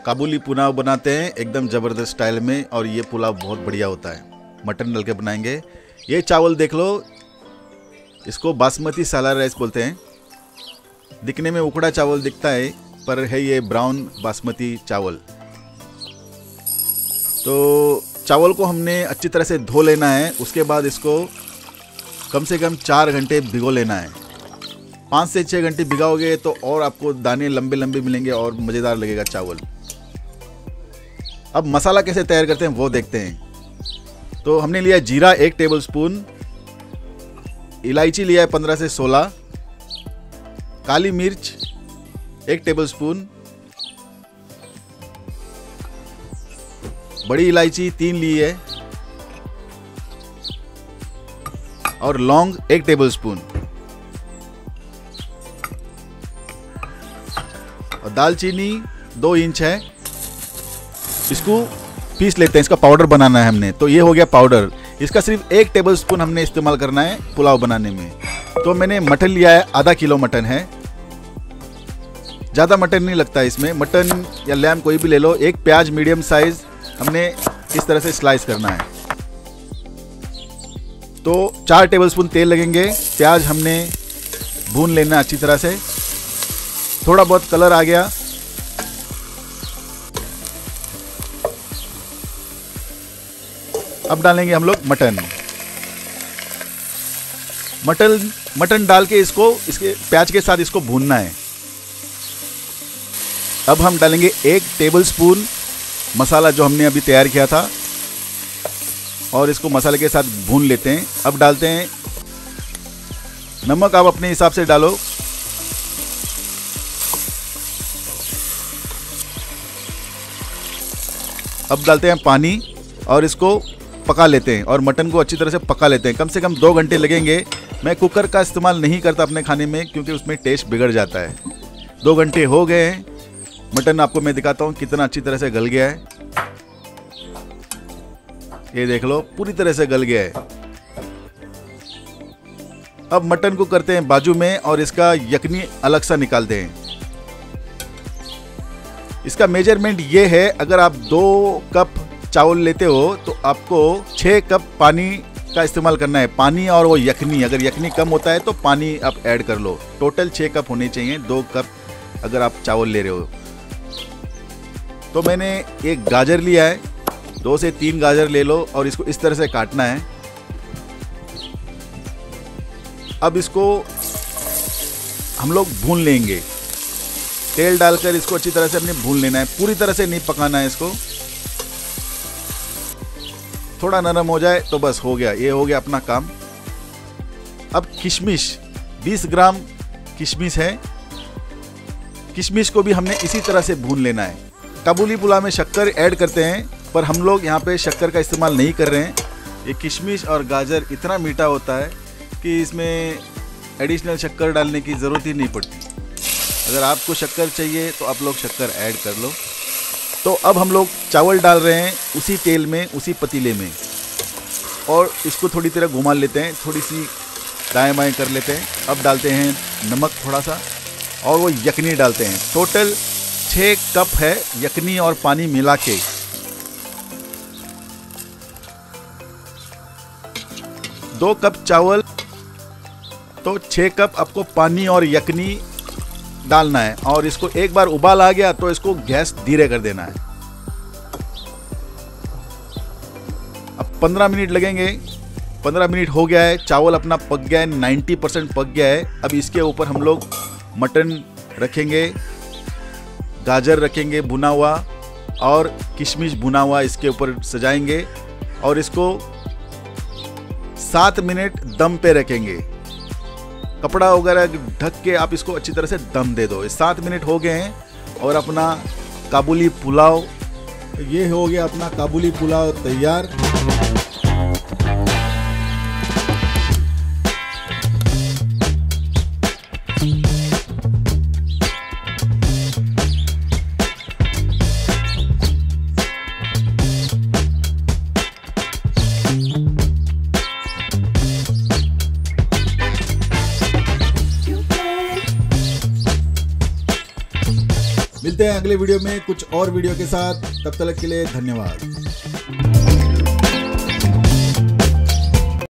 काबुली पुलाव बनाते हैं एकदम ज़बरदस्त स्टाइल में, और ये पुलाव बहुत बढ़िया होता है। मटन डाल के बनाएंगे। ये चावल देख लो, इसको बासमती सालार राइस बोलते हैं। दिखने में उखड़ा चावल दिखता है, पर है ये ब्राउन बासमती चावल। तो चावल को हमने अच्छी तरह से धो लेना है। उसके बाद इसको कम से कम 4 घंटे भिगो लेना है। 5 से 6 घंटे भिगाओगे तो और आपको दाने लंबे लंबे मिलेंगे और मज़ेदार लगेगा चावल। अब मसाला कैसे तैयार करते हैं वो देखते हैं। तो हमने लिया जीरा 1 टेबलस्पून, इलायची लिया है 15 से 16, काली मिर्च 1 टेबलस्पून, बड़ी इलायची 3 ली है, और लौंग 1 टेबलस्पून, और दालचीनी 2 इंच है। इसको पीस लेते हैं, इसका पाउडर बनाना है हमने। तो ये हो गया पाउडर। इसका सिर्फ 1 टेबलस्पून हमने इस्तेमाल करना है पुलाव बनाने में। तो मैंने मटन लिया है, आधा किलो मटन है। ज़्यादा मटन नहीं लगता है इसमें, मटन या लैम कोई भी ले लो। 1 प्याज मीडियम साइज हमने इस तरह से स्लाइस करना है। तो 4 टेबलस्पून तेल लगेंगे। प्याज हमने भून लेना अच्छी तरह से। थोड़ा बहुत कलर आ गया, अब डालेंगे हम लोग मटन। मटन डाल के इसको इसके प्याज के साथ इसको भूनना है। अब हम डालेंगे 1 टेबलस्पून मसाला जो हमने अभी तैयार किया था, और इसको मसाले के साथ भून लेते हैं। अब डालते हैं नमक, आप अपने हिसाब से डालो। अब डालते हैं पानी और इसको पका लेते हैं, और मटन को अच्छी तरह से पका लेते हैं। कम से कम 2 घंटे लगेंगे। मैं कुकर का इस्तेमाल नहीं करता अपने खाने में, क्योंकि उसमें टेस्ट बिगड़ जाता है। 2 घंटे हो गए हैं। मटन आपको मैं दिखाता हूँ कितना अच्छी तरह से गल गया है। ये देख लो, पूरी तरह से गल गया है। अब मटन को करते हैं बाजू में, और इसका यखनी अलग सा निकालते हैं। इसका मेजरमेंट ये है, अगर आप 2 कप चावल लेते हो तो आपको 6 कप पानी का इस्तेमाल करना है। पानी और वो यखनी, अगर यखनी कम होता है तो पानी आप ऐड कर लो। टोटल 6 कप होने चाहिए, 2 कप अगर आप चावल ले रहे हो। तो मैंने 1 गाजर लिया है, 2 से 3 गाजर ले लो, और इसको इस तरह से काटना है। अब इसको हम लोग भून लेंगे। तेल डालकर इसको अच्छी तरह से हमने भून लेना है, पूरी तरह से नहीं पकाना है इसको। थोड़ा नरम हो जाए तो बस हो गया, ये हो गया अपना काम। अब किशमिश 20 ग्राम किशमिश है। किशमिश को भी हमने इसी तरह से भून लेना है। काबुली पुलाव में शक्कर ऐड करते हैं, पर हम लोग यहाँ पे शक्कर का इस्तेमाल नहीं कर रहे हैं। ये किशमिश और गाजर इतना मीठा होता है कि इसमें एडिशनल शक्कर डालने की ज़रूरत ही नहीं पड़ती। अगर आपको शक्कर चाहिए तो आप लोग शक्कर ऐड कर लो। तो अब हम लोग चावल डाल रहे हैं उसी तेल में, उसी पतीले में, और इसको थोड़ी तरह घुमा लेते हैं, थोड़ी सी दाएं बाएं कर लेते हैं। अब डालते हैं नमक थोड़ा सा, और वो यखनी डालते हैं। टोटल 6 कप है यखनी और पानी मिला के। दो कप चावल तो 6 कप आपको पानी और यखनी डालना है, और इसको एक बार उबाल आ गया तो इसको गैस धीरे कर देना है। अब 15 मिनट लगेंगे। 15 मिनट हो गया है, चावल अपना पक गया है, 90% पक गया है। अब इसके ऊपर हम लोग मटन रखेंगे, गाजर रखेंगे भुना हुआ, और किशमिश भुना हुआ इसके ऊपर सजाएंगे, और इसको 7 मिनट दम पे रखेंगे। कपड़ा वगैरह ढक के आप इसको अच्छी तरह से दम दे दो। 7 मिनट हो गए हैं, और अपना काबुली पुलाव, ये हो गया अपना काबुली पुलाव तैयार। मिलते हैं अगले वीडियो में कुछ और वीडियो के साथ, तब तक के लिए धन्यवाद।